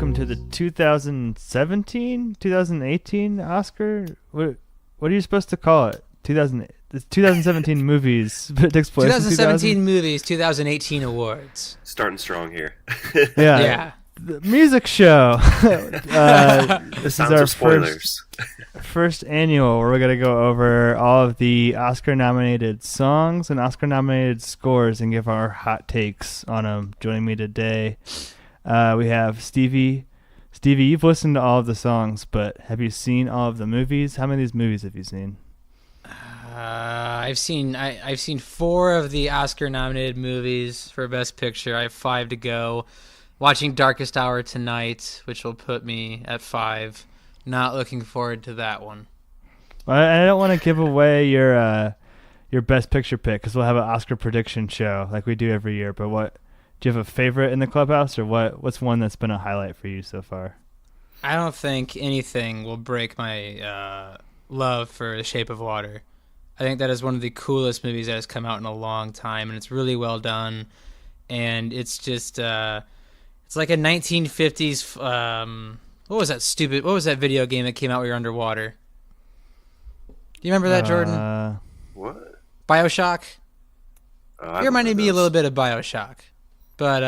welcome to the 2017, 2018 Oscar. What are you supposed to call it? 2017 movies. But it takes place 2017 movies, 2018 awards. Starting strong here. Yeah. The music show. This is our first annual where we're going to go over all of the Oscar-nominated songs and Oscar-nominated scores and give our hot takes on them. Joining me today, we have Stevie. Stevie, you've listened to all of the songs, but have you seen all of the movies? How many of these movies have you seen? I've seen 4 of the Oscar-nominated movies for Best Picture. I have 5 to go. Watching Darkest Hour tonight, which will put me at 5. Not looking forward to that one. I don't want to give away your Best Picture pick because we'll have an Oscar prediction show like we do every year. But do you have a favorite in the clubhouse, or what's one that's been a highlight for you so far? I don't think anything will break my love for The Shape of Water. I think that is one of the coolest movies that has come out in a long time, and it's really well done. And it's just it's like a 1950s what was that video game that came out where you're underwater? Do you remember that, Jordan? What? BioShock? You reminded me a little bit of BioShock. But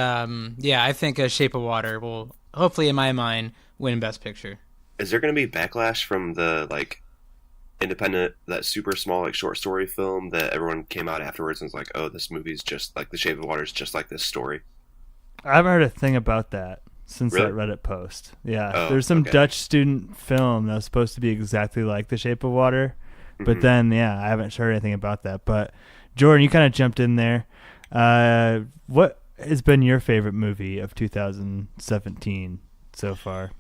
yeah, I think Shape of Water will hopefully, in my mind, win Best Picture. Is there going to be backlash from the independent, that super small short story film that everyone came out afterwards and was like, oh, this movie's just like The Shape of Water is just like this story? I haven't heard a thing about that since Really? that Reddit post. Yeah, Oh, there's some okay. Dutch student film that was supposed to be exactly like The Shape of Water, but then I haven't heard anything about that. But Jordan, you kind of jumped in there. What has been your favorite movie of 2017 so far?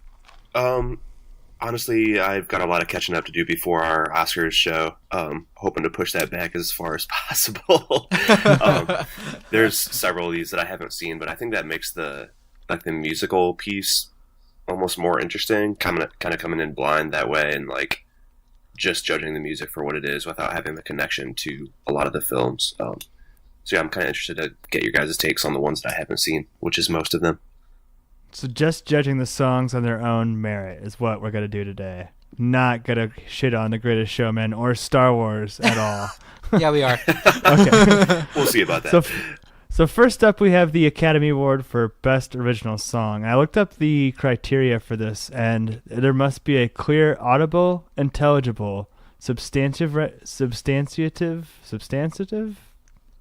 Honestly, I've got a lot of catching up to do before our Oscars show. Hoping to push that back as far as possible. There's several of these that I haven't seen, but I think that makes the musical piece almost more interesting. Kind of coming in blind that way, and just judging the music for what it is without having the connection to a lot of the films. So yeah, I'm kind of interested to get your guys' takes on the ones that I haven't seen, which is most of them. So just judging the songs on their own merit is what we're going to do today. Not going to shit on The Greatest Showman or Star Wars at all. Yeah, we are. Okay. We'll see about that. So first up, we have the Academy Award for Best Original Song. I looked up the criteria for this, and there must be a clear, audible, intelligible, substantive.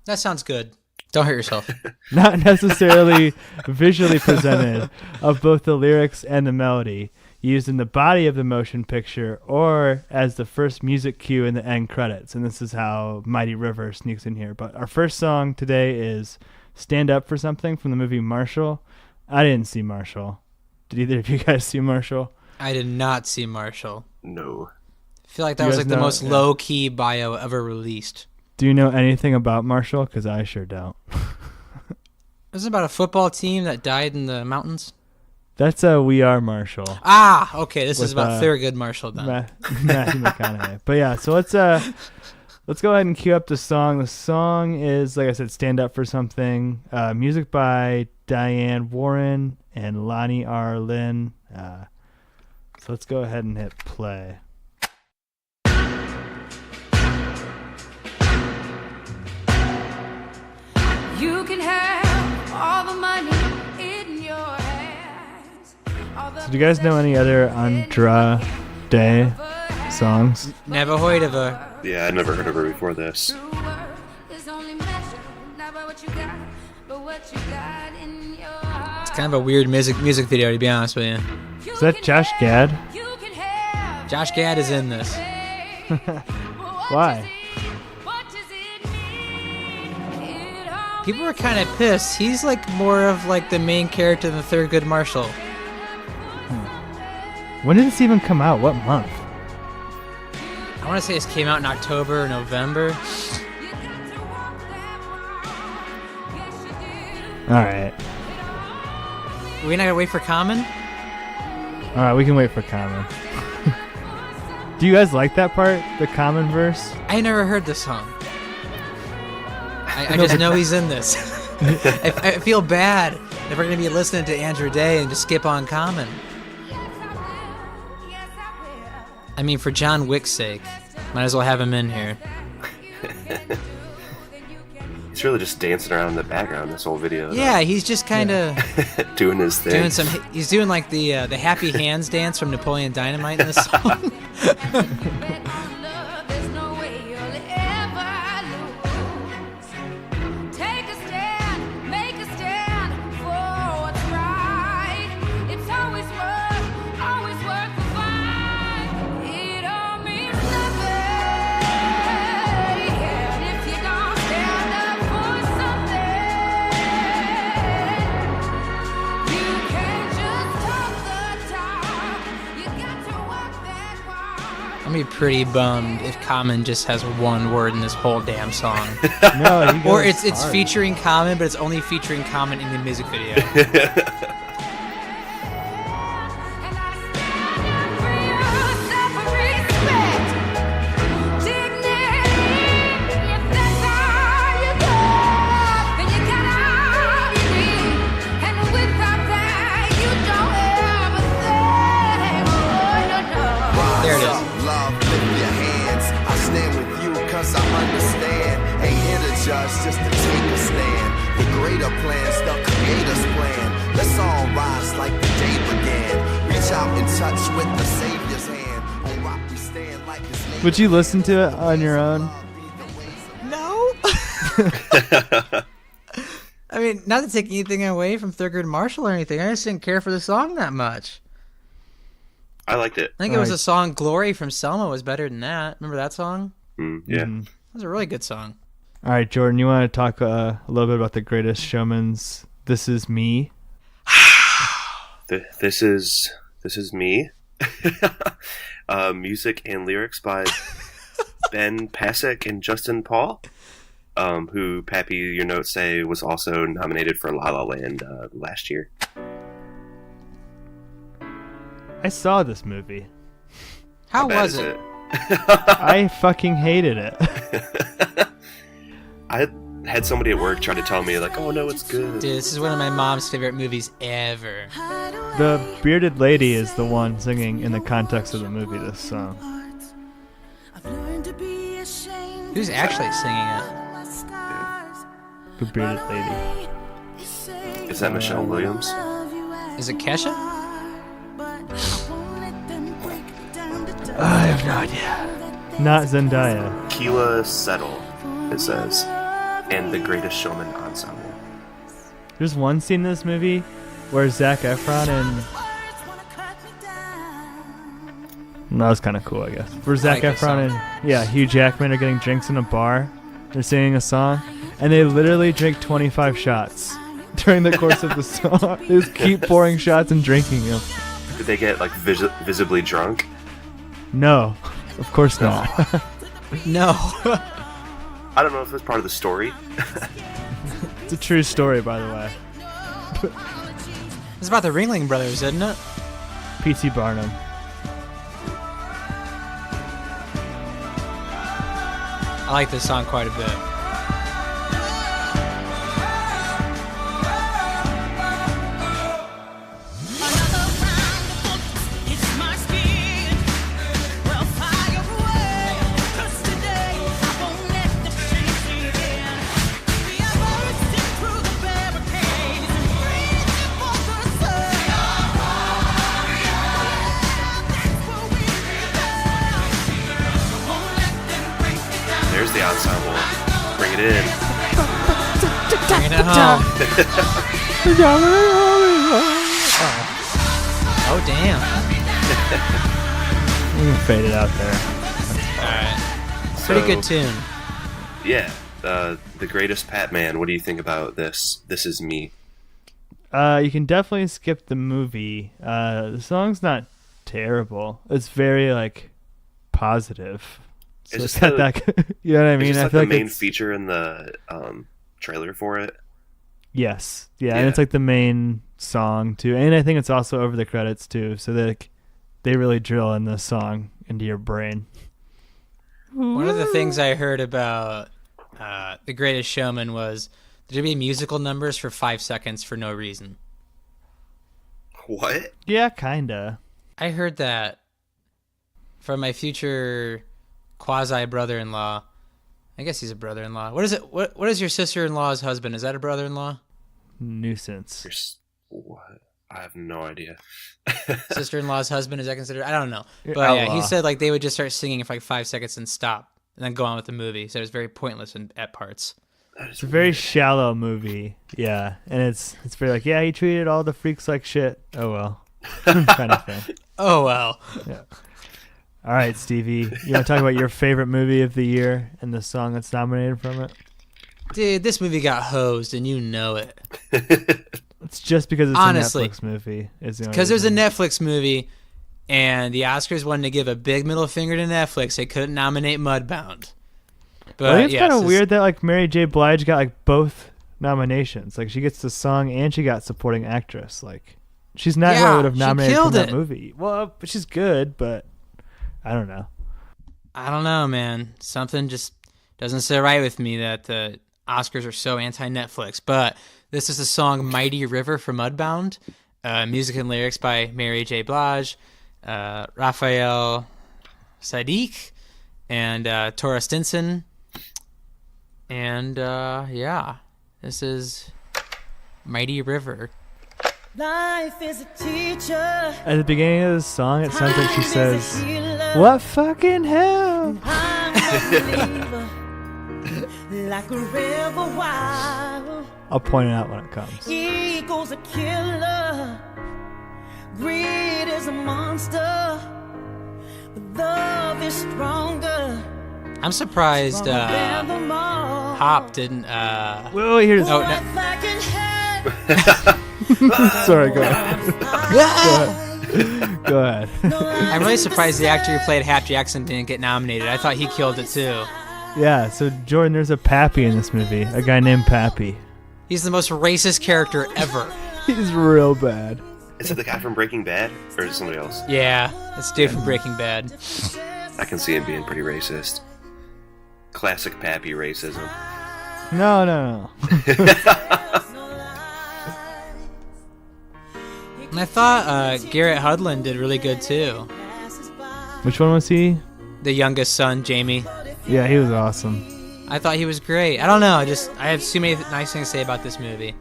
That sounds good. Don't hurt yourself. Not necessarily visually presented of both the lyrics and the melody used in the body of the motion picture or as the first music cue in the end credits. And this is how Mighty River sneaks in here. But our first song today is Stand Up for Something from the movie Marshall. I didn't see Marshall. Did either of you guys see Marshall? I did not see Marshall. No. I feel like that was the most low-key bio ever released. Do you know anything about Marshall? Because I sure don't. Isn't it about a football team that died in the mountains? That's We Are Marshall. Ah, okay. This is With, about Thurgood Marshall then. Matthew McConaughey. But yeah, so let's go ahead and cue up the song. The song is, like I said, Stand Up for Something. Music by Diane Warren and Lonnie R. Lynn. So let's go ahead and hit play. You can have all the money in your hands. So do you guys know any other Andra Day songs? Never heard of her. Yeah, I never heard of her before this. It's kind of a weird music video, to be honest with you. Is that Josh Gad? Josh Gad is in this. Why? People were kind of pissed. He's more of the main character than Thurgood Marshall. When did this even come out? What month? I want to say this came out in October or November. Alright. We not gonna wait for Common? Alright, we can wait for Common. Do you guys like that part? The Common verse? I never heard this song. I just know he's in this. I feel bad If we're going to be listening to Andrew Day and just skip on Common. I mean, for John Wick's sake, might as well have him in here. He's really just dancing around in the background this whole video. Yeah, he's just kind of doing his thing. He's doing like the Happy Hands dance from Napoleon Dynamite in this song. I'm gonna be pretty bummed if Common just has one word in this whole damn song. No, or it's featuring Common, but it's only featuring Common in the music video. There it is. I understand, ain't here to judge, just to take a stand. The greater plans, the creator's plan. Let's all rise like the day began. Reach out and touch with the Savior's hand. On rock we stand like his name. Would you listen to it on your own? No. I mean, not to take anything away from Thurgood Marshall or anything. I just didn't care for the song that much. I liked it. I think it was a song, Glory from Selma was better than that. Remember that song? Yeah. That was a really good song. All right, Jordan, you want to talk a little bit about The Greatest Showman's This Is Me? This is me. Music and lyrics by Ben Pasek and Justin Paul, who, Pappy, your notes say, was also nominated for La La Land last year. I saw this movie. How bad was is it? I fucking hated it. I had somebody at work try to tell me, like, oh no, it's good. Dude, this is one of my mom's favorite movies ever. The bearded lady is the one singing in the context of the movie this song. Who's actually singing it? The bearded lady. Is that Michelle Williams? Is it Kesha? I have no idea. Not Zendaya. Keela Settle, it says, and The Greatest Showman Ensemble. There's one scene in this movie where Zac Efron and... No, that was kind of cool, I guess. Where Zac like Efron and Hugh Jackman are getting drinks in a bar. They're singing a song, and they literally drink 25 shots during the course of the song. They just keep pouring shots and drinking them. Did they get, like, visibly drunk? No, of course not. No. I don't know if it's part of the story. It's a true story, by the way. It's about the Ringling Brothers, isn't it? P.T. Barnum. I like this song quite a bit. There's the ensemble. Bring it in. Bringing it home. Oh, damn. You can fade it out there. Alright. Pretty good tune. Yeah. The Greatest Pat Man. What do you think about this? This Is Me. You can definitely skip the movie. The song's not terrible. It's very, like, positive. So It's it's just not that good. You know what I mean? It's just I like feel the like main it's... feature in the trailer for it. Yes. Yeah, and Yeah. it's like the main song, too. And I think it's also over the credits, too. So they really drill in this song into your brain. One of the things I heard about The Greatest Showman was There'd be musical numbers for 5 seconds for no reason. What? Yeah, kinda. I heard that from my future quasi brother-in-law. I guess he's a brother-in-law. What is it? What is your sister-in-law's husband? Is that a brother-in-law? Nuisance. What? I have no idea. Sister-in-law's husband, is that considered? I don't know. You're But yeah, outlaw. he said like they would just start singing for like 5 seconds and stop, and then go on with the movie. So it was very pointless at parts. That is It's a very weird. shallow movie. Yeah, and it's very like, yeah, he treated all the freaks like shit. Oh well, kind of thing. Oh well. All right, Stevie, you want to talk about your favorite movie of the year and the song that's nominated from it? Dude, this movie got hosed, and you know it. It's just because it's Honestly. a Netflix movie. Because there's a Netflix movie, and the Oscars wanted to give a big middle finger to Netflix. They couldn't nominate Mudbound. But I think it's yes, kind of this- weird that like Mary J. Blige got like both nominations. Like she gets the song and she got supporting actress. Like she's not who I Yeah, would have she nominated from killed that it. movie. Well, but she's good, but I don't know. I don't know, man. Something just doesn't sit right with me that the Oscars are so anti-Netflix. But this is the song "Mighty River" from Mudbound. Music and lyrics by Mary J. Blige, Raphael Sadiq, and Tora Stinson. And yeah, this is "Mighty River." Life is a teacher. At the beginning of the song, it sounds like she Time is a says, healer. "What fucking hell?" I'm a believer, like a river wild. I'll point it out when it comes. Ego's a killer. Greed is a monster. But love is stronger. I'm surprised Stronger than them all. Hop didn't. Wait, here's. Oh, no. Life I can have. Sorry, go ahead. Go ahead. I'm really surprised the actor who played Hap Jackson didn't get nominated. I thought he killed it too. Yeah, so Jordan, there's a Pappy in this movie. A guy named Pappy. He's the most racist character ever. He's real bad. Is it the guy from Breaking Bad, or is it somebody else? Yeah, it's dude from Breaking Bad. I can see him being pretty racist. Classic Pappy racism. No. And I thought Garrett Hudlin did really good too. Which one was he? The youngest son, Jamie. Yeah, he was awesome. I thought he was great. I don't know. I have too many nice things to say about this movie.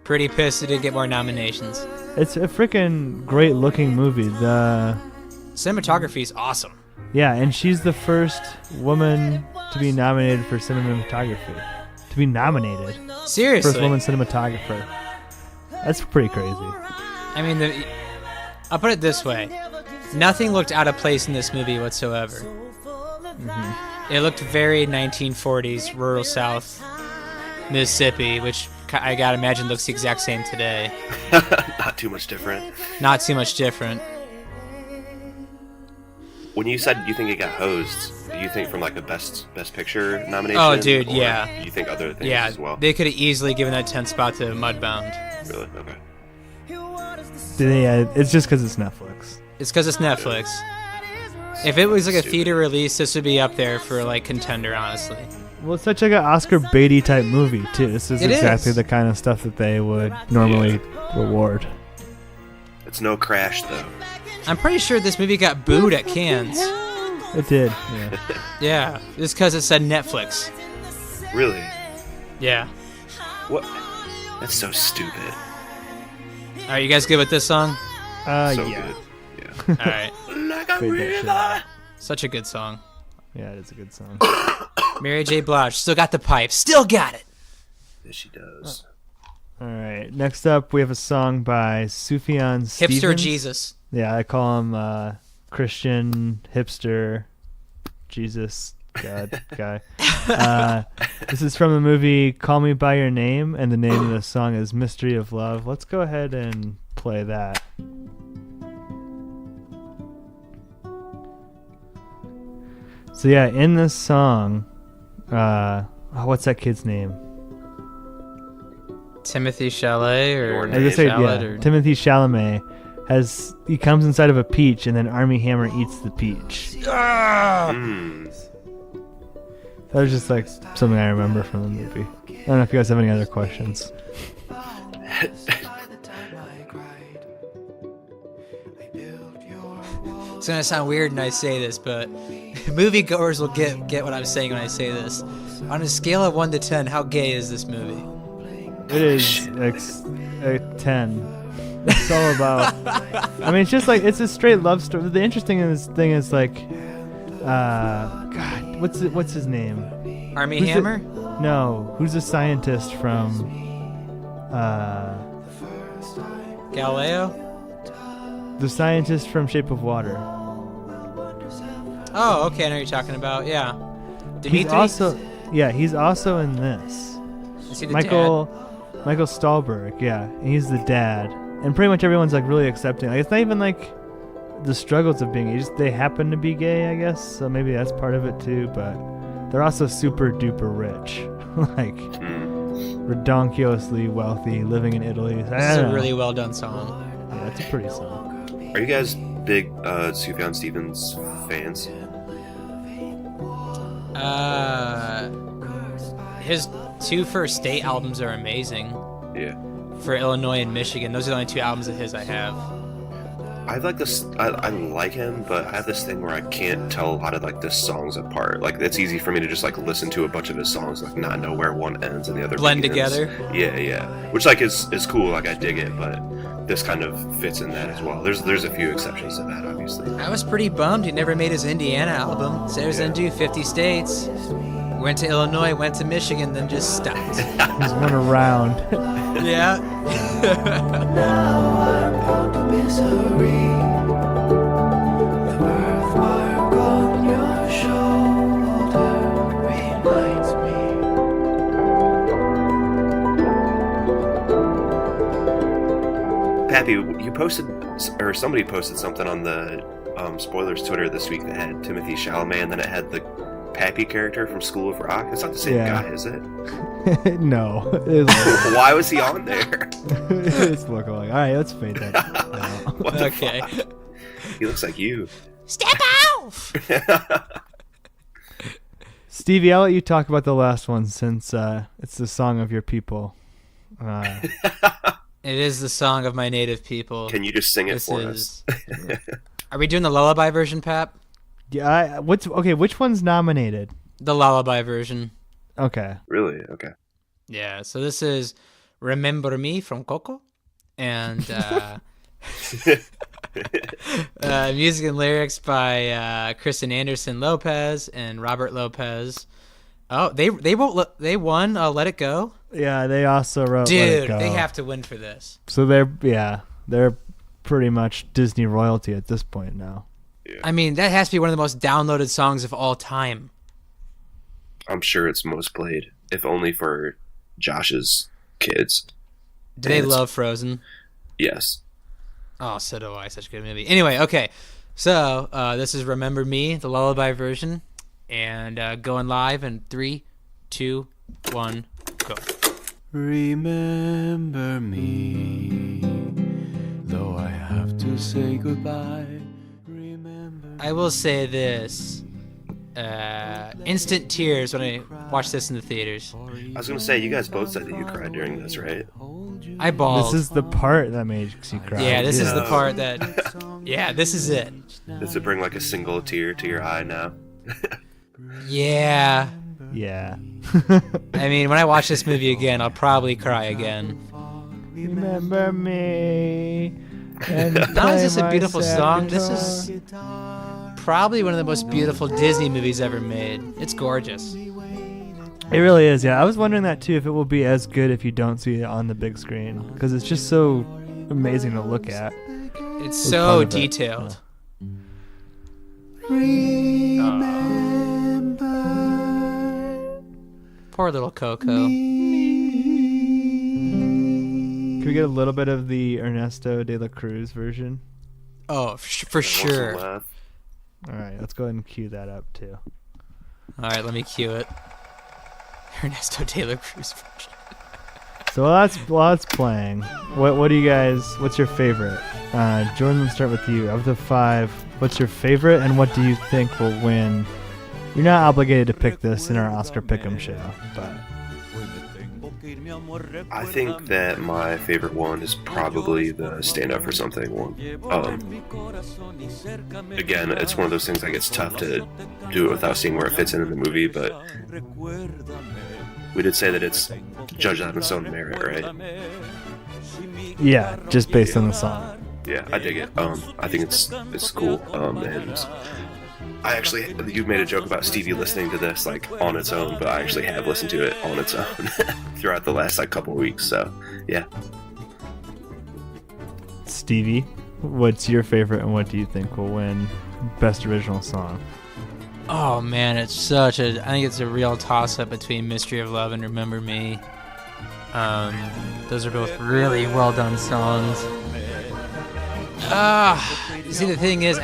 Pretty pissed it didn't get more nominations. It's a freaking great looking movie. Cinematography is awesome. Yeah, and she's the first woman to be nominated for cinematography. To be nominated. Seriously. First woman cinematographer. That's pretty crazy. I mean, I'll put it this way. Nothing looked out of place in this movie whatsoever. It looked very 1940s, rural South, Mississippi, which I gotta imagine looks the exact same today. Not too much different. Not too much different. When you said you think it got hosed, do you think from like a best picture nomination? Oh, dude, or yeah. Do you think other things Yeah, as well? they could have easily given that 10th spot to Mudbound. Really? Okay. Yeah, it's just because it's Netflix. It's because it's Netflix. If it was like a Stupid. theater release, this would be up there for like contender, honestly. Well, it's such like an Oscar Beatty type movie too. This is It exactly is. the kind of stuff that they would normally reward. It's no Crash though. I'm pretty sure this movie got booed at Cannes. It did. Yeah. Yeah, it's because it said Netflix. Really? Yeah. What? That's so stupid. All right, you guys good with this song? So Yeah. good. Yeah. All right. Like a Played that shit river. out. Such a good song. Yeah, it is a good song. Mary J. Blige still got the pipe. Still got it. Yes, she does. All right. Next up, we have a song by Sufjan Stevens. Hipster Jesus. Yeah, I call him Christian hipster Jesus God guy. This is from the movie Call Me by Your Name, and the name of the song is Mystery of Love. Let's go ahead and play that. So yeah, in this song, what's that kid's name? Timothy Chalamet or I just say Chalamet yeah. or Timothy Chalamet he comes inside of a peach, and then Army Hammer eats the peach. Mm. That was just like something I remember from the movie. I don't know if you guys have any other questions. It's gonna sound weird when I say this, but moviegoers will get what I'm saying when I say this. On a scale of 1 to 10, how gay is this movie? It is like a 10. It's all about. I mean, it's just like it's a straight love story. The interesting thing is like, God, what's his name? Army Who's Hammer? No, who's a scientist from? Galileo? The scientist from Shape of Water. Oh, okay, I know what you're talking about. Yeah. Dimitri? He's also in this. Is he the Michael Stahlberg, yeah, he's the dad, and pretty much everyone's like really accepting. Like, it's not even like the struggles of being gay; they happen to be gay, I guess. So maybe that's part of it too. But they're also super duper rich, like redonkulously wealthy, living in Italy. This is a really well done song. Yeah, it's a pretty song. Are you guys big Sufjan Stevens fans? His 2 first state albums are amazing. Yeah. For Illinois and Michigan, those are the only 2 albums of his I have. I like this. I like him, but I have this thing where I can't tell a lot of like the songs apart. Like it's easy for me to just like listen to a bunch of his songs, like not know where one ends and the other blend begins. together. Yeah. Which like is cool. Like I dig it, but this kind of fits in that as well. There's a few exceptions to that, obviously. I was pretty bummed he never made his Indiana album. Said he was gonna do 50 states. Went to Illinois, went to Michigan, then just stopped. He's went around. Yeah. Pappy, you posted, or somebody posted something on the Spoilers Twitter this week that had Timothy Chalamet, and then it had the Pappy character from School of Rock. It's not the same guy, is it? No. Why was he on there? It's lookalike. All right, let's fade that out. What the Okay. fuck? He looks like you. Step off! Stevie, I'll let you talk about the last one since it's the song of your people. It is the song of my native people. Can you just sing it for us? Are we doing the lullaby version, Pap? Yeah. Which one's nominated? The lullaby version. Okay. Really? Okay. Yeah. So this is "Remember Me" from Coco, and music and lyrics by Kristen Anderson Lopez and Robert Lopez. Oh, they won "Let It Go." Yeah, they also wrote. Dude, Let It Go. they have to win for this. So they're pretty much Disney royalty at this point now. Yeah. I mean, that has to be one of the most downloaded songs of all time. I'm sure it's most played, if only for Josh's kids. Do they love Frozen? Yes. Oh, so do I. Such a good movie. Anyway, okay. So, this is Remember Me, the lullaby version. And going live in 3, 2, 1, go. Remember me, though I have to say goodbye. Remember. I will say this. Instant tears when I watched this in the theaters. I was going to say, you guys both said that you cried during this, right? I bawled. This is the part that makes you cry. Yeah, this is the part that... Yeah, this is it. Does it bring like a single tear to your eye now? Yeah. Yeah. I mean, when I watch this movie again, I'll probably cry again. Remember me. Not only is this a beautiful song, this is probably one of the most beautiful Disney movies ever made. It's gorgeous. It really is, yeah. I was wondering that too, if it will be as good if you don't see it on the big screen, because it's just so amazing to look at. It's so detailed. Poor little Coco. Can we get a little bit of the Ernesto de la Cruz version? Oh, for sure. All right, let's go ahead and cue that up too. All right, let me cue it. Ernesto de la Cruz version. So while that's playing, what do you guys? What's your favorite? Jordan, let's start with you. Of the 5, what's your favorite, and what do you think will win You're not obligated to pick this in our Oscar Pick'em show, but I think that my favorite one is probably the Stand Up for Something one. Again, it's one of those things like it's tough to do it without seeing where it fits in the movie, but we did say that it's judged on its own merit, right? yeah, just based on the song. Yeah, I dig it. I think it's cool. And I actually, you made a joke about Stevie listening to this like on its own, but I actually have listened to it on its own throughout the last like couple of weeks. So yeah. Stevie, what's your favorite and what do you think will win Best Original Song? Oh man, I think it's a real toss-up between Mystery of Love and Remember Me. Those are both really well done songs. See, the thing is,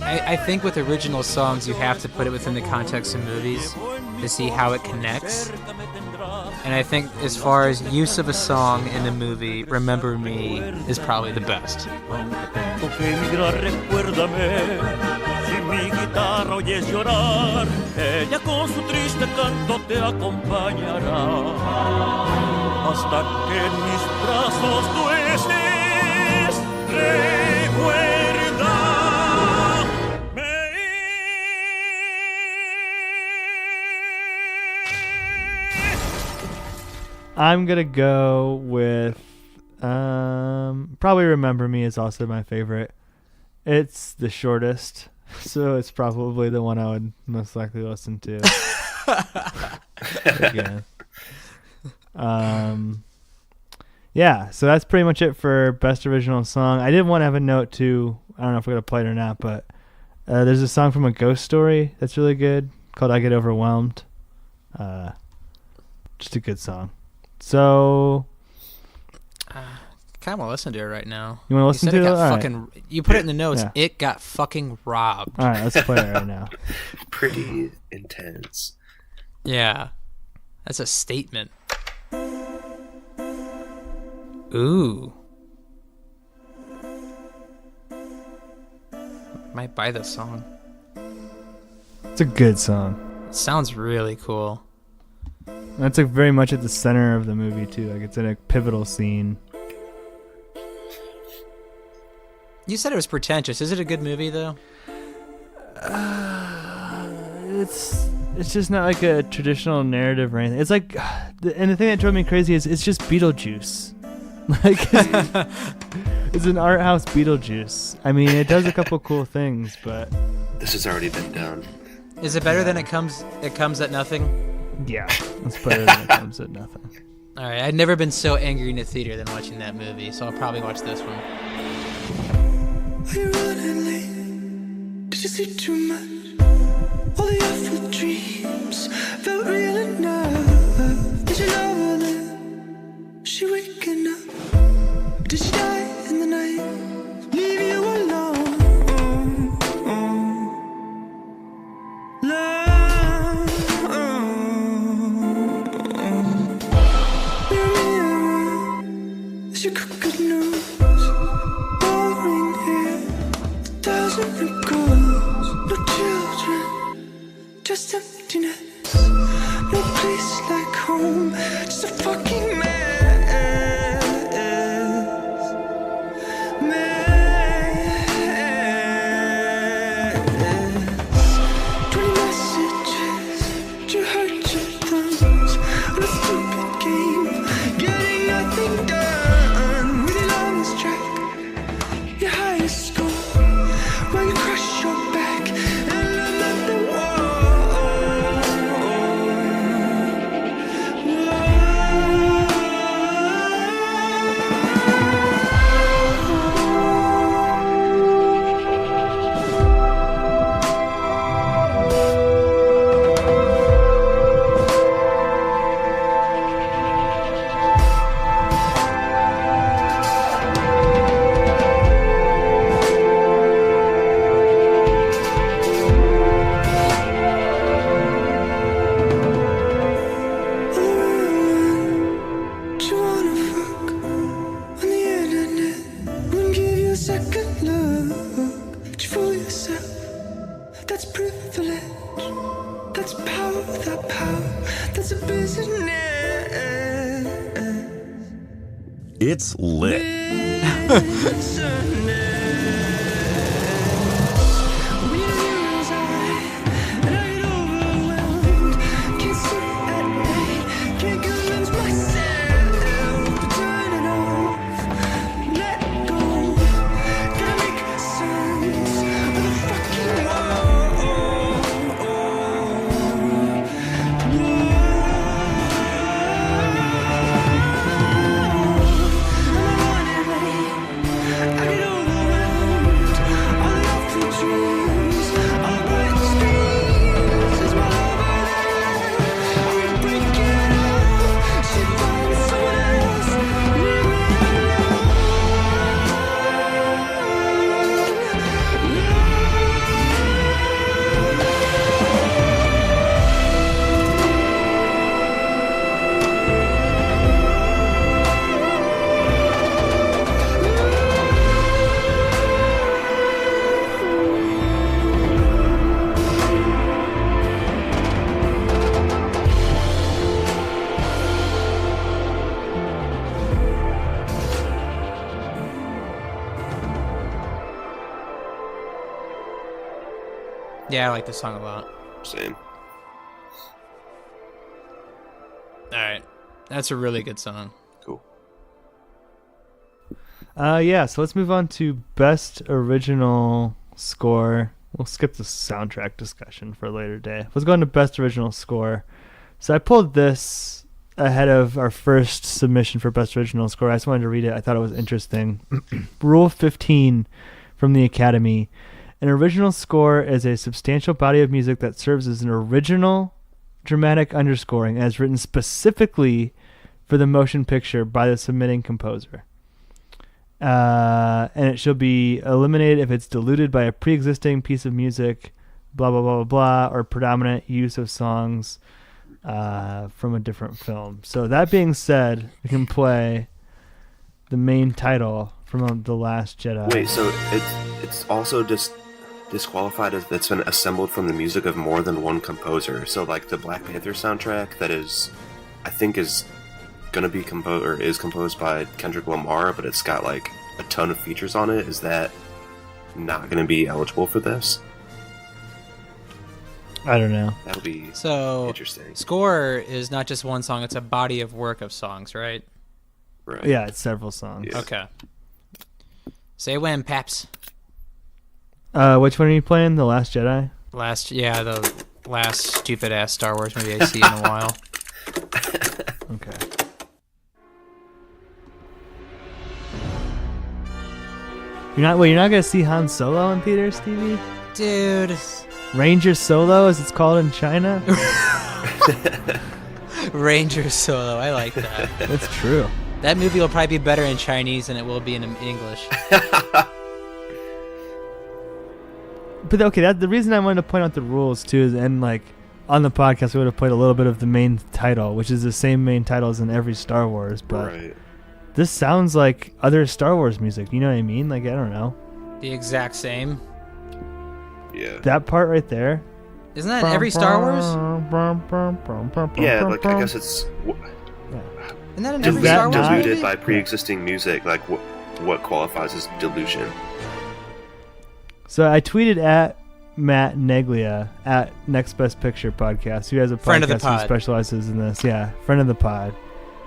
I think with original songs, you have to put it within the context of movies to see how it connects. And I think as far as use of a song in a movie, Remember Me is probably the best. Hasta que en mis brazos tú estés, recuérdame. I'm gonna go with probably Remember Me is also my favorite. It's the shortest, so it's probably the one I would most likely listen to. Again. Yeah, so that's pretty much it for Best Original Song. I did want to have a note too. I don't know if we're gonna play it or not, but there's a song from A Ghost Story that's really good called "I Get Overwhelmed." Just a good song. So, kind of want to listen to it right now. You want to listen to it? All right. You put it in the notes. Yeah. It got fucking robbed. All right, let's play it right now. Pretty intense. Yeah, that's a statement. Ooh. Might buy this song. It's a good song. It sounds really cool. That's like very much at the center of the movie too. Like it's in a pivotal scene. You said it was pretentious. Is it a good movie though? It's just not like a traditional narrative or anything. It's like, and the thing that drove me crazy is it's just Beetlejuice. Like it's an art house Beetlejuice. I mean, it does a couple cool things, but This has already been done. Is it better than It Comes at Nothing? yeah, it's better than It Comes at Nothing. All right, I'd never been so angry in a theater than watching that movie, so I'll probably watch this one. Are you running late? Did you sleep too much? All the awful dreams felt real enough. Did you love her then? Was she waking up? Did she die in the night? Leave you alone. Is your crooked nose? Boring hair, 1,000 wrinkles, no children, just emptiness. No place like home, just a fucking mess. 20 messages to hurt your thumbs on a stupid game, getting nothing done with your longest track, your highest score, while you crush your back and I'm at the wall. privilege. That's power, that power, that's a business. It's lit. Yeah, I like this song a lot. Same. Alright. That's a really good song. Cool. Yeah, so let's move on to Best Original Score. We'll skip the soundtrack discussion for a later day. Let's go into Best Original Score. So I pulled this ahead of our first submission for Best Original Score. I just wanted to read it. I thought it was interesting. Rule 15 from the Academy. An original score is a substantial body of music that serves as an original dramatic underscoring as written specifically for the motion picture by the submitting composer. And it shall be eliminated if it's diluted by a pre-existing piece of music, blah, blah, blah, blah, blah, or predominant use of songs from a different film. So that being said, we can play the main title from The Last Jedi. Wait, so it's also just disqualified as that's been assembled from the music of more than one composer. So like the Black Panther soundtrack that is, I think is gonna be composed or is composed by Kendrick Lamar, but it's got like a ton of features on it. Is that not gonna be eligible for this? I don't know. That'll be So, interesting. score is not just one song, it's a body of work of songs, right? Right. Yeah, it's several songs. Yeah. Okay. Say when, Paps. Which one are you playing? The Last Jedi? The last stupid ass Star Wars movie I see in a while. Okay. You're not gonna see Han Solo in theaters, Stevie? Dude. Ranger Solo, as it's called in China? Ranger Solo, I like that. That's true. That movie will probably be better in Chinese than it will be in English. But okay, the reason I wanted to point out the rules too is, and like on the podcast we would have played a little bit of the main title, which is the same main title as in every Star Wars, but Right. this sounds like other Star Wars music. You know what I mean? Like, I don't know. The exact same. Yeah. That part right there. Isn't that in every Star Wars? Yeah, like I guess it's Isn't that in Is every that Star Wars not- movie? diluted by pre-existing music. Like what qualifies as dilution? So I tweeted at Matt Neglia at Next Best Picture Podcast, who has a Friend of the podcast who pod. specializes in this. Yeah, friend of the pod.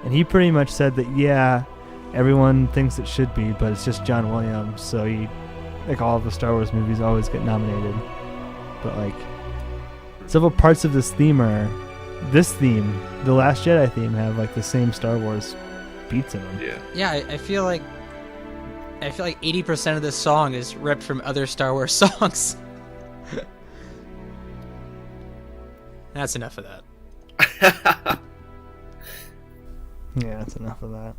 And he pretty much said that, yeah, everyone thinks it should be, but it's just John Williams. So he, like all of the Star Wars movies, always get nominated. But like, several parts of this theme, the Last Jedi theme, have like the same Star Wars beats in them. Yeah. Yeah, I feel like 80% of this song is ripped from other Star Wars songs. That's enough of that. Yeah, that's enough of that.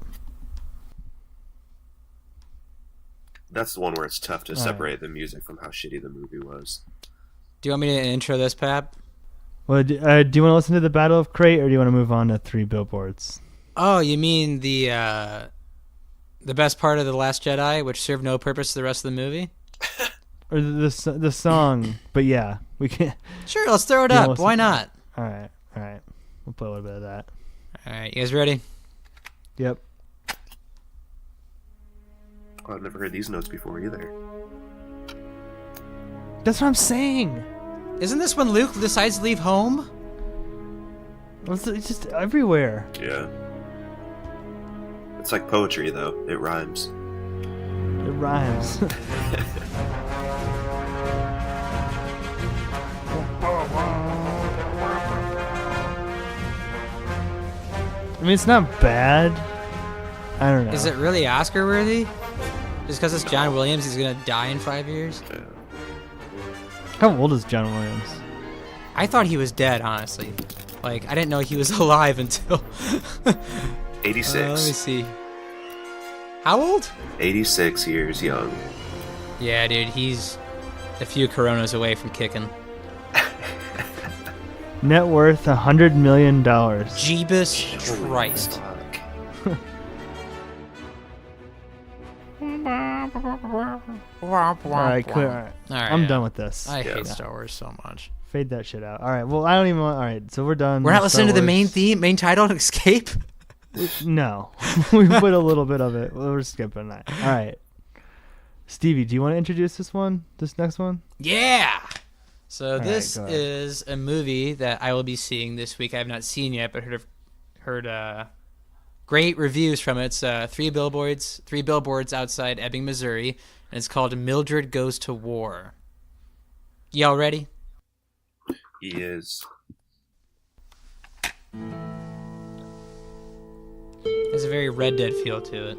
That's the one where it's tough to All right. separate the music from how shitty the movie was. Do you want me to intro this, Pap? Well, do you want to listen to the Battle of Crate, or do you want to move on to Three Billboards? Oh, you mean the best part of The Last Jedi, which served no purpose to the rest of the movie? or the song. But yeah, we can. Sure, let's throw it Yeah, up. let's- Why not? All right. We'll play a little bit of that. All right, you guys ready? Yep. Oh, I've never heard these notes before either. That's what I'm saying. Isn't this when Luke decides to leave home? It's just everywhere. Yeah. It's like poetry, though. It rhymes. It rhymes. I mean, it's not bad. I don't know. Is it really Oscar worthy? Just because it's John Williams, he's gonna die in 5 years? How old is John Williams? I thought he was dead, honestly. Like, I didn't know he was alive until 86. let me see. How old? 86 years young. Yeah, dude, he's a few Coronas away from kicking. Net worth $100 million. Jeebus Christ. Fuck. All right, clear. All right. All right, I'm yeah. done with this. I Yeah. hate Star Wars so much. Fade that shit out. All right. Well, I don't even want. All right. So we're done. We're not with Star listening to the main Wars. theme, main title, Escape? No. We put a little bit of it. We're skipping that. All right. Stevie, do you want to introduce this one? This next one? Yeah! So right, this go ahead. is a movie that I will be seeing this week. I have not seen yet, but heard great reviews from it. It's three billboards outside Ebbing, Missouri, and it's called Mildred Goes to War. Y'all ready? He is. There's a very Red Dead feel to it.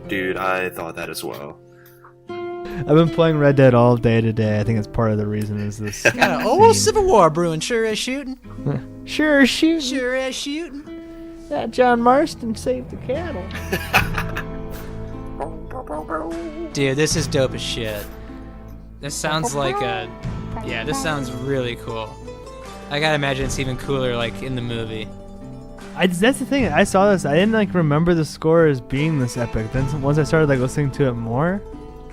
Dude, I thought that as well. I've been playing Red Dead all day today. I think it's part of the reason is this. Got an old Civil War brewing, sure as shooting. Sure, shoot. Sure as shooting. That John Marston saved the cattle. Dude, this is dope as shit. This sounds like a... Yeah, this sounds really cool. I gotta imagine it's even cooler, like, in the movie. That's the thing. I saw this. I didn't remember the score as being this epic. Then once I started listening to it more,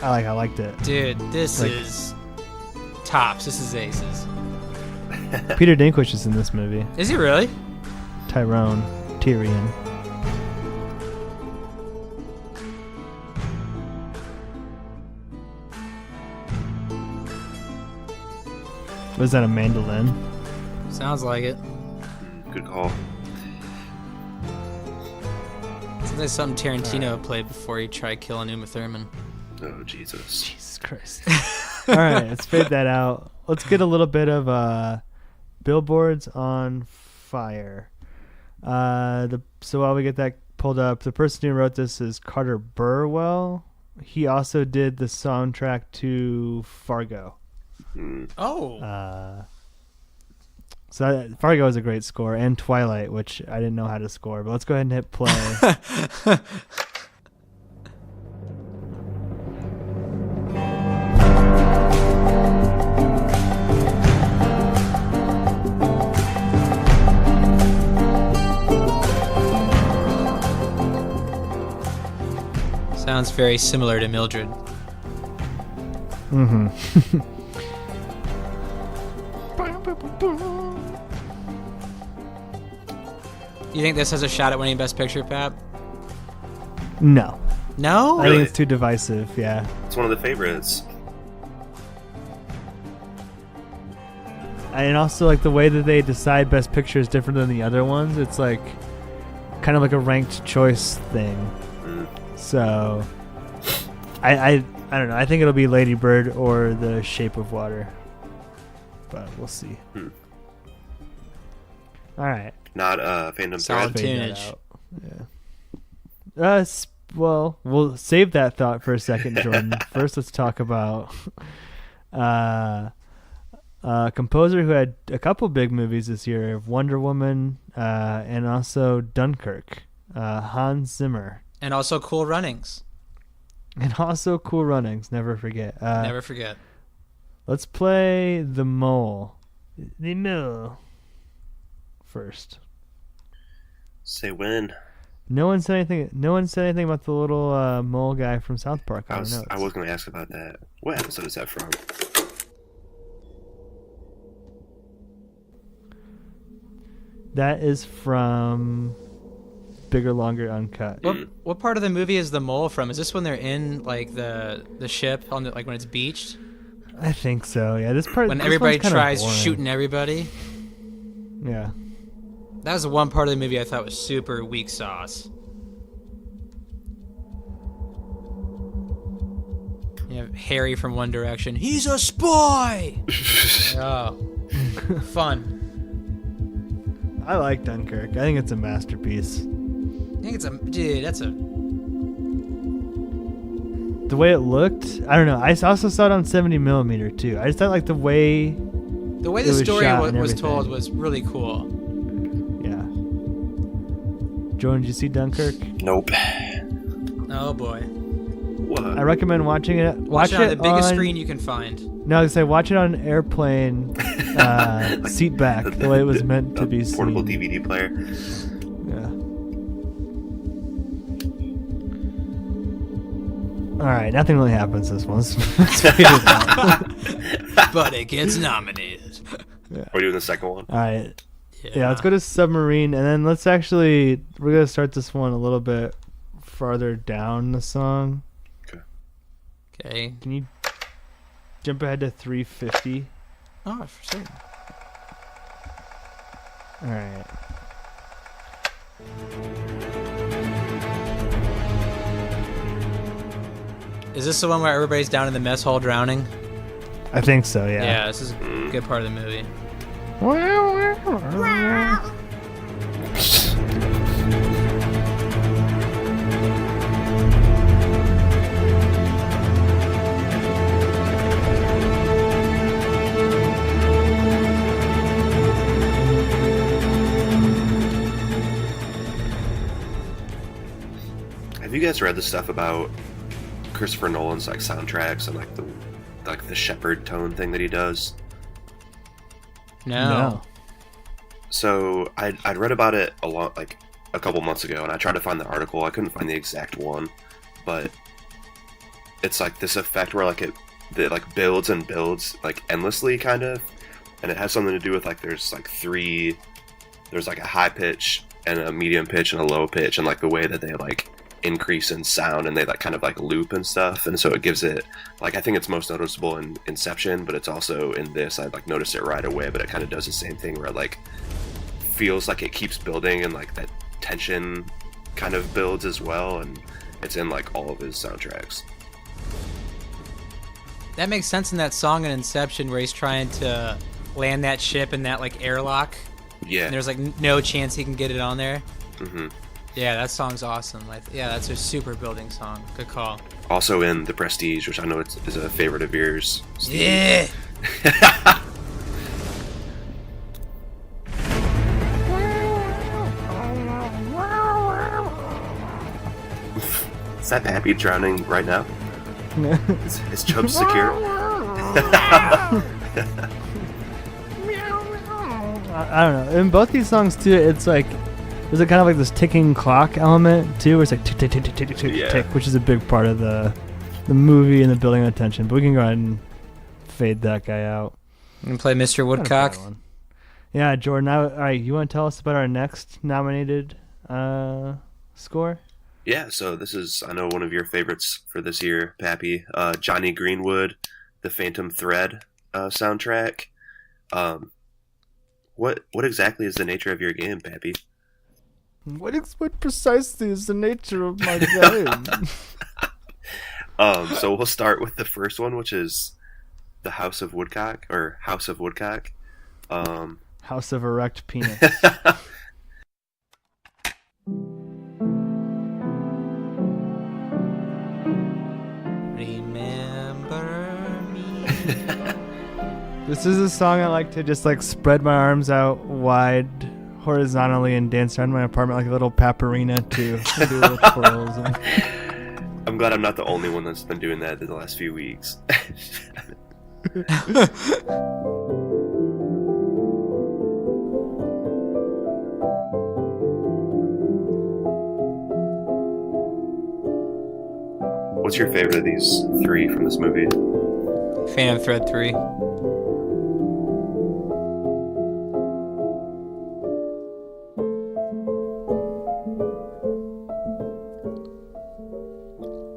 I liked it. Dude, this Like- is... tops. This is aces. Peter Dinklage is in this movie. Is he really? Tyrion. Was that a mandolin? Sounds like it. Good call. Sounds like something Tarantino played before he tried killing Uma Thurman. Oh, Jesus. Jesus Christ. All right, let's fade that out. Let's get a little bit of Billboards on Fire. So while we get that pulled up, the person who wrote this is Carter Burwell. He also did the soundtrack to Fargo. Oh. Fargo is a great score, and Twilight, which I didn't know how to score. But let's go ahead and hit play. Sounds very similar to Mildred. Mm-hmm. You think this has a shot at winning Best Picture, Pap? No. No? I Really? think it's too divisive, yeah. It's one of the favorites. And also, the way that they decide Best Picture is different than the other ones. It's kind of like a ranked choice thing. So, I don't know. I think it'll be Lady Bird or The Shape of Water. But we'll see. All right. Not Phantom Solid Thread. Fade that tunage. out. Yeah. Well, we'll save that thought for a second, Jordan. First, let's talk about a composer who had a couple big movies this year: Wonder Woman and also Dunkirk. Hans Zimmer. And also Cool Runnings. And also Cool Runnings. Never forget. Never forget. Let's play The Mole. The Mole. First. Say when. No one said anything. No one said anything about the little mole guy from South Park. I was going to ask about that. What episode is that from? That is from Bigger, Longer, Uncut. What part of the movie is the mole from? Is this when they're in like the ship on the, like when it's beached? I think so. Yeah, this part when this everybody one's kinda tries boring. shooting everybody. Yeah. That was the one part of the movie I thought was super weak sauce. You have Harry from One Direction. He's a spy. Oh, fun. I like Dunkirk. I think it's a masterpiece. I think it's that's a. The way it looked, I don't know. I also saw it on 70mm too. I just thought like the way the story was told was really cool. Yeah. Jordan, did you see Dunkirk? Nope. Oh boy. What? I recommend watching it. Watch it on the biggest screen you can find. No, I say watch it on an airplane, seat back, the way it was meant to be seen. Portable DVD player. Yeah. All right, nothing really happens this one. Let's fade it out. But it gets nominated. Yeah. We're doing the second one. All right. Yeah, let's go to Submarine, and then we're gonna start this one a little bit farther down the song. Okay. Can you jump ahead to 350? Oh, for certain. All right. Is this the one where everybody's down in the mess hall drowning? I think so. Yeah. Yeah, this is a good part of the movie. Have you guys read the stuff about Christopher Nolan's like soundtracks and like the shepherd tone thing that he does? No. So I'd read about it a couple months ago, and I tried to find the article. I couldn't find the exact one, but it's like this effect where like it builds and builds like endlessly, kind of, and it has something to do with like there's like a high pitch and a medium pitch and a low pitch, and like the way that they like increase in sound and they like kind of like loop and stuff, and so it gives it like, I think it's most noticeable in Inception, but it's also in this. I like noticed it right away, but it kind of does the same thing where it like feels like it keeps building and like that tension kind of builds as well, and it's in like all of his soundtracks. That makes sense in that song in Inception where he's trying to land that ship in that like airlock. Yeah. And there's like no chance he can get it on there. Mm-hmm. Yeah, that song's awesome. Like, yeah, that's a super building song. Good call. Also in The Prestige, which I know is a favorite of yours, Steve. Yeah. Is that Pappy drowning right now? Is Chubb secure? I don't know. In both these songs too, it's like there's a kind of like this ticking clock element too, where it's like tick tick tick tick tick tick Yeah. tick, which is a big part of the movie and the building of tension. But we can go ahead and fade that guy out. You can play Mr. Woodcock. Yeah, Jordan. All right, you want to tell us about our next nominated score? Yeah, so this is, I know, one of your favorites for this year, Pappy. Johnny Greenwood, The Phantom Thread soundtrack. What exactly is the nature of your game, Pappy? What precisely is the nature of my game? So we'll start with the first one, which is the House of Woodcock, or House of Woodcock. House of Erect Penis. Remember me. This is a song I like to just like spread my arms out wide horizontally and dance around my apartment like a little paparina to do little twirls. And... I'm glad I'm not the only one that's been doing that in the last few weeks. What's your favorite of these three from this movie? Phantom Thread 3.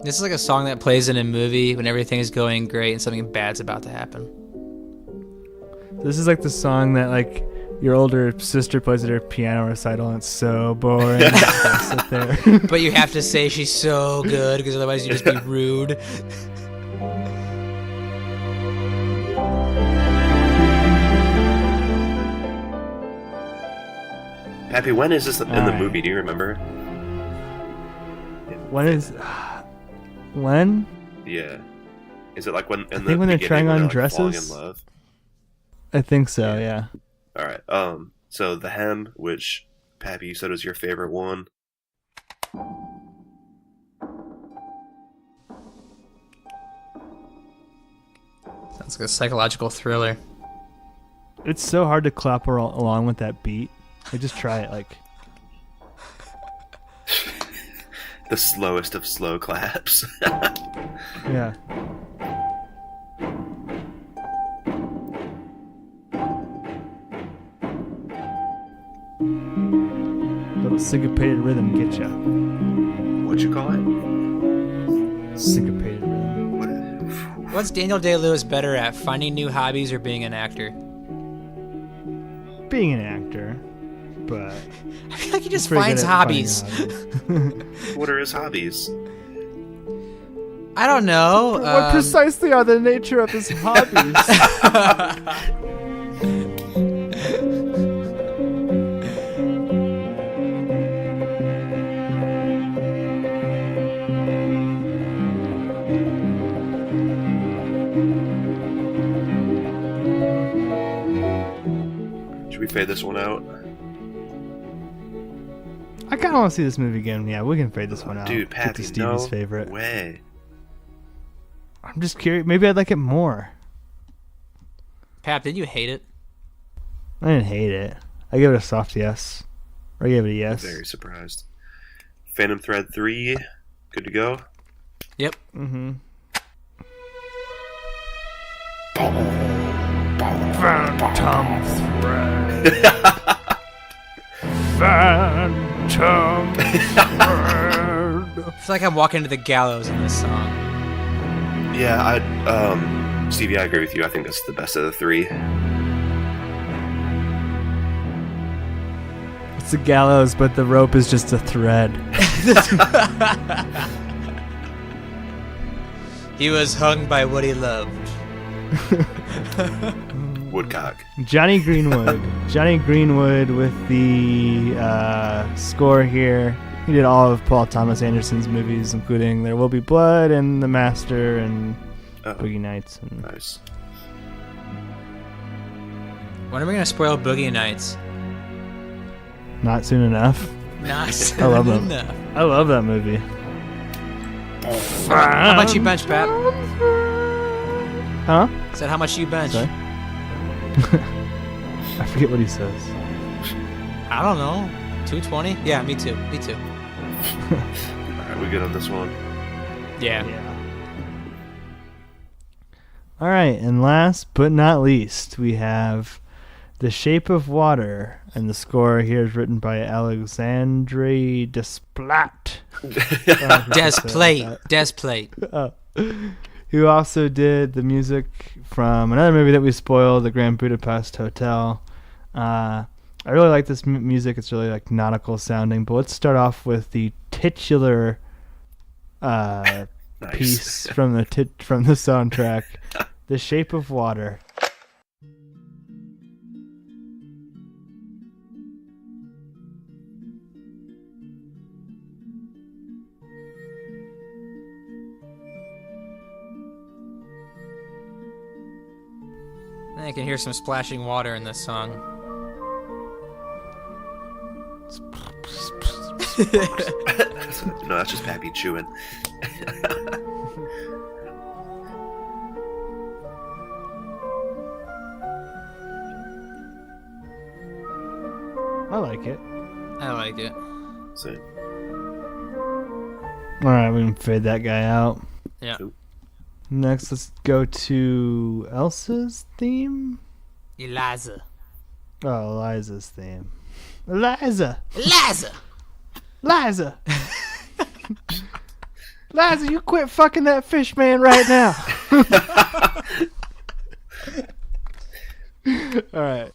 This is like a song that plays in a movie when everything is going great and something bad's about to happen. This is like the song that like your older sister plays at her piano recital and it's so boring. You just sit there. But you have to say she's so good because otherwise you just be rude. Pappy, when is this in the movie? Do you remember? When? Yeah. Is it like when in I think when they're trying on like, dresses? falling in love? I think so, yeah. All right. So the hem, which Pappy, you said was your favorite one. Sounds like a psychological thriller. It's so hard to clap along with that beat. Like, just try it, like. The slowest of slow claps. Yeah. Little syncopated rhythm get ya. What'd you call it? Syncopated rhythm. What's Daniel Day-Lewis better at, finding new hobbies or being an actor? Being an actor, but I feel like he just pretty finds good at finding hobbies. What are his hobbies? I don't know. What precisely are the nature of his hobbies? Should we fade this one out? I kind of want to see this movie again. Yeah, we can fade this one out. Dude, Get to Pappy, Stevie's no favorite. way. I'm just curious. Maybe I'd like it more. Pap, did you hate it? I didn't hate it. I give it a soft yes. Or I gave it a yes. Very surprised. Phantom Thread 3, good to go? Yep. Mm-hmm. Phantom Thread. Phantom Thread. I feel like I'm walking to the gallows in this song. Yeah, Stevie, I agree with you. I think that's the best of the three. It's a gallows, but the rope is just a thread. He was hung by what he loved. Woodcock. Johnny Greenwood. Johnny Greenwood with the score here. He did all of Paul Thomas Anderson's movies, including There Will Be Blood and The Master and Boogie Nights. And Nice. When are we gonna spoil Boogie Nights? Not soon enough. Not I love soon them. enough. I love that movie. How much you bench, Pat? Huh? Said how much you bench? Sorry? I forget what he says. I don't know. 220? Yeah, me too. Me too. Alright, we good on this one? Yeah. All right, and last but not least, we have The Shape of Water, and the score here is written by Alexandre Desplat. Desplate. Who also did the music from another movie that we spoiled, The Grand Budapest Hotel. I really like this music. It's really like nautical sounding. But let's start off with the titular piece from the soundtrack, The Shape of Water. I can hear some splashing water in this song. No, that's just Pappy chewing. I like it. I like it. So, All right, we can fade that guy out. Yeah. Next, let's go to Elsa's theme. Eliza. Oh, Eliza's theme. Eliza! Eliza! Liza! Liza, you quit fucking that fish man right now. All right.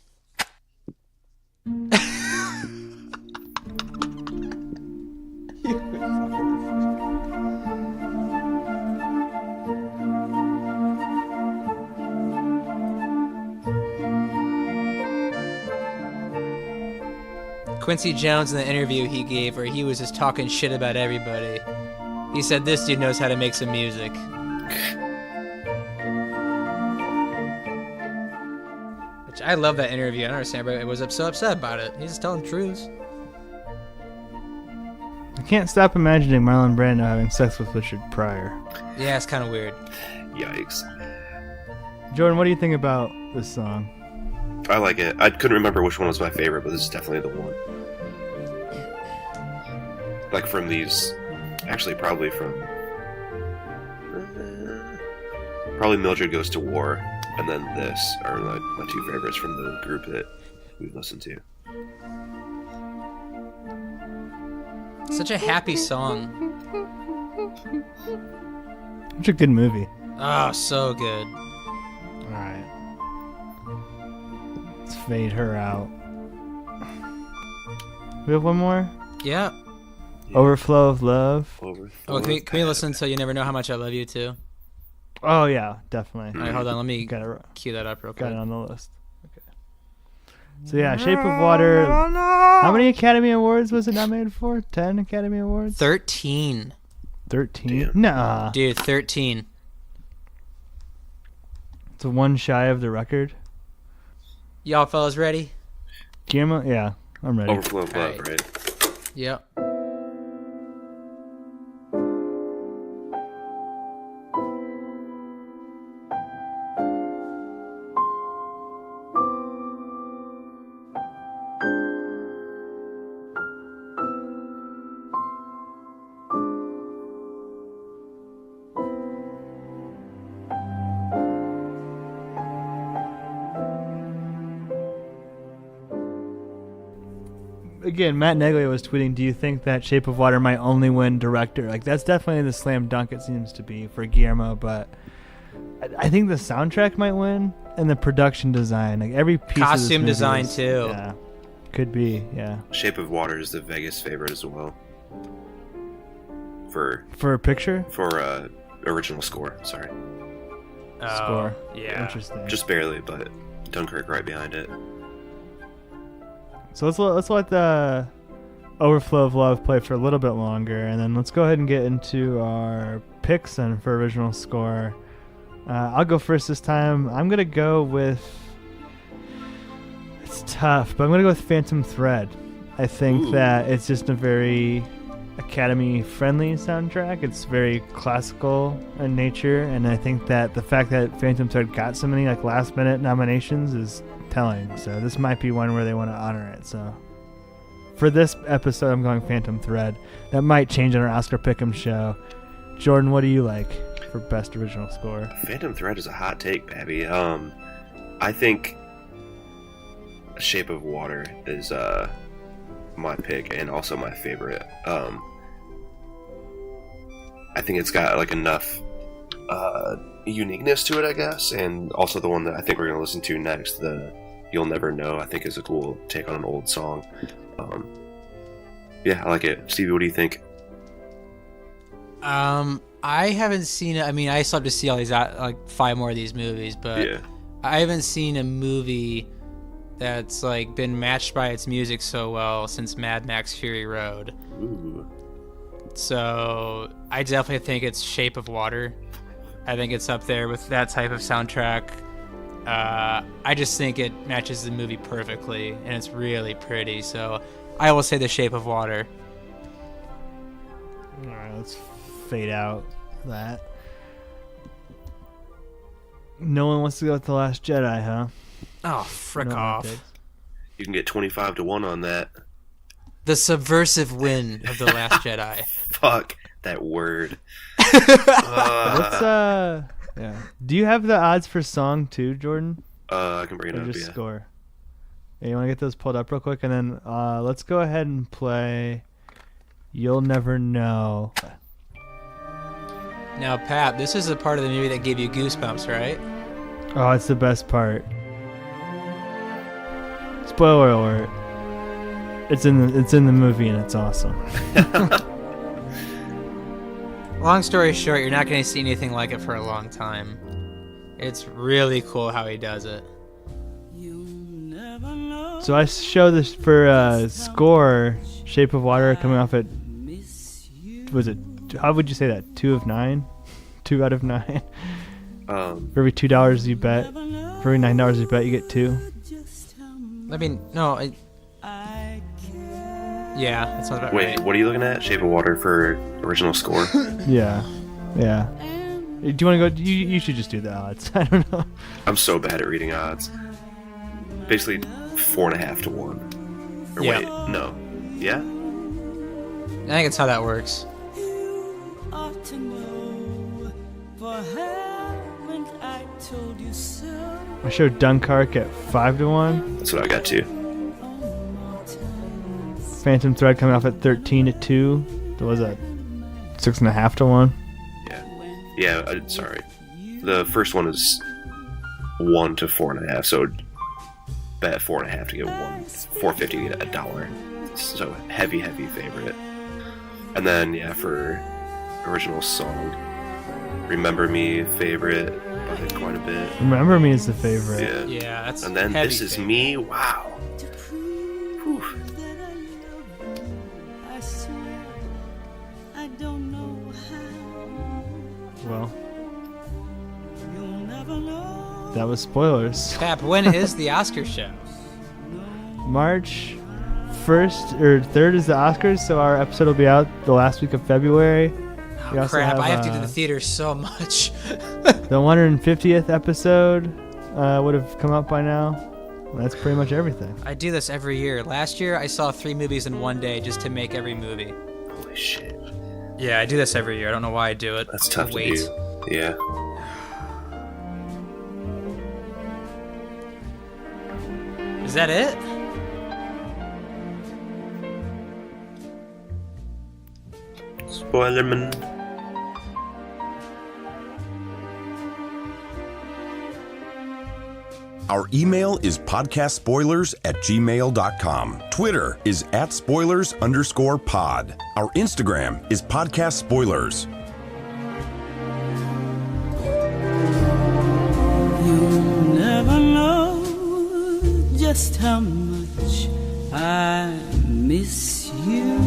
Quincy Jones in the interview he gave where he was just talking shit about everybody. He said this dude knows how to make some music. Which I love that interview. I don't understand everybody was so upset about it. He's just telling truths. I can't stop imagining Marlon Brando having sex with Richard Pryor. Yeah, it's kind of weird. Yikes. Jordan, what do you think about this song? I like it. I couldn't remember which one was my favorite, but this is definitely the one. Like from these, actually probably from, probably Mildred Goes to War, and then this are like my two favorites from the group that we've listened to. Such a happy song. It's a good movie. Oh, so good. Alright. Let's fade her out. We have one more? Yeah. Overflow of Love. Oh, can we listen to You Never Know How Much I Love You too? Oh, yeah, definitely. All right, hold on. Let me Got it, cue that up real quick. got it on the list. Okay. So, yeah, Shape of Water. How many Academy Awards was it nominated for? 10 Academy Awards? 13. 13? Nah. Dude, 13. It's one shy of the record. Y'all fellas ready? Guillermo? Yeah, I'm ready. Overflow of Love, right? Yep. Again, Matt Neglia was tweeting, do you think that Shape of Water might only win director? Like, that's definitely the slam dunk it seems to be for Guillermo, but I think the soundtrack might win and the production design. Like, every piece Costume of this movie design, too. Yeah. Could be, yeah. Shape of Water is the Vegas favorite as well. For a picture? For original score, sorry. Score. Yeah. Interesting. Just barely, but Dunkirk right behind it. So let's let the Overflow of Love play for a little bit longer, and then let's go ahead and get into our picks then for original score. I'll go first this time. I'm gonna go with. It's tough, but I'm gonna go with Phantom Thread. I think that it's just a very Academy-friendly soundtrack. It's very classical in nature, and I think that the fact that Phantom Thread got so many like last-minute nominations is telling. So this might be one where they want to honor it. So for this episode, I'm going Phantom Thread. That might change on our Oscar Pick'em show. Jordan, what do you like for best original score? Phantom Thread is a hot take, Babby. I think Shape of Water is my pick and also my favorite. I think it's got like enough uniqueness to it, I guess, and also the one that I think we're going to listen to next, the You'll Never Know, I think is a cool take on an old song. Yeah, I like it. Stevie, what do you think? I haven't seen it. I mean, I still have to see all these, like 5 more of these movies, but Yeah. I haven't seen a movie that's like been matched by its music so well since Mad Max Fury Road. Ooh. So I definitely think it's Shape of Water. I think it's up there with that type of soundtrack. I just think it matches the movie perfectly, and it's really pretty. So I will say The Shape of Water. All right, let's fade out that. No one wants to go with The Last Jedi, huh? Oh, frick No one off. did. You can get 25-1 on that. The subversive win of The Last Jedi. Fuck that word. Let's yeah. Do you have the odds for song too, Jordan? I can bring it Or up. just Yeah. score? Yeah, you want to get those pulled up real quick, and then let's go ahead and play "You'll Never Know." Now, Pat, this is the part of the movie that gave you goosebumps, right? Oh, it's the best part. Spoiler alert. It's in the movie and it's awesome. Long story short, you're not going to see anything like it for a long time. It's really cool how he does it. So I show this for score, "Shape of Water" coming off at, was it, how would you say that? 2 of 9? 2 out of 9? For every $2 you bet, for every $9 you bet, you get 2. I mean, no, yeah, that sounds about Wait, right. what are you looking at? Shape of Water for original score? Yeah. Do you want to go? You should just do the odds. I don't know. I'm so bad at reading odds. Basically, 4.5 to 1. Or Yeah. wait, no. Yeah? I think it's how that works. Ought to know, for haven't I told you so? I showed Dunkirk at 5 to 1. That's what I got too. Phantom Thread coming off at 13 to 2. That was at 6.5 to 1. Yeah, sorry. The first one is 1 to 4.5, so bet 4.5 to get 4.50 to get $1. So heavy favorite. And then for original song, "Remember Me" favorite by quite a bit. Remember Me is the favorite. Yeah. Yeah, that's And then heavy "This Is favorite. Me." Wow. Whew. I swear I don't know how. Well, You'll never know. that was spoilers. Pap, when is the Oscar show? March 1st or 3rd is the Oscars, so our episode will be out the last week of February. We Oh, also crap, I have to go to the theater so much. The 150th episode would have come out by now. That's pretty much everything. I do this every year. Last year, I saw 3 movies in one day just to make every movie. Holy shit. Yeah, I do this every year. I don't know why I do it. That's tough Wait. to do. Yeah. Is that it? Spoilerman. Our email is podcastspoilers@gmail.com. Twitter is @spoilers_pod. Our Instagram is podcastspoilers. You'll never know just how much I miss you.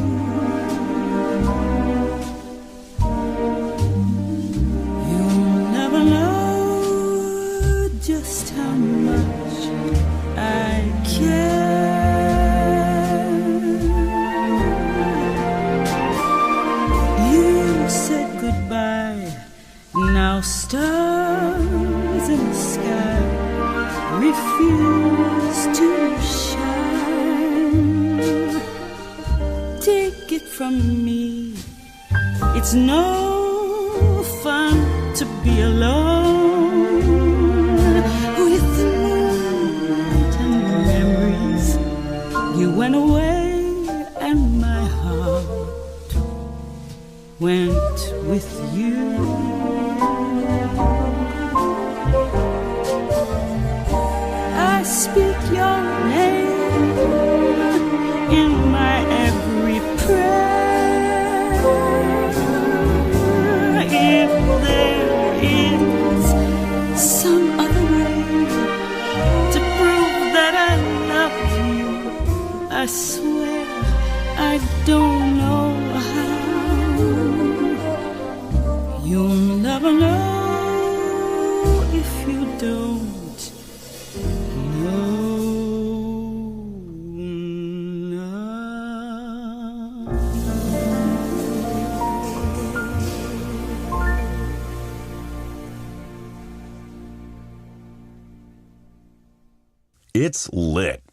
You'll never know just how much I care. You said goodbye, now stars in the sky refuse to shine. Take it from me, it's no fun to be alone with the moonlight and memories. You went away and my heart went with you. I speak your name in my every prayer. If there is some other way to prove that I love you, I swear I don't know how. You'll never know if you don't know. It's lit.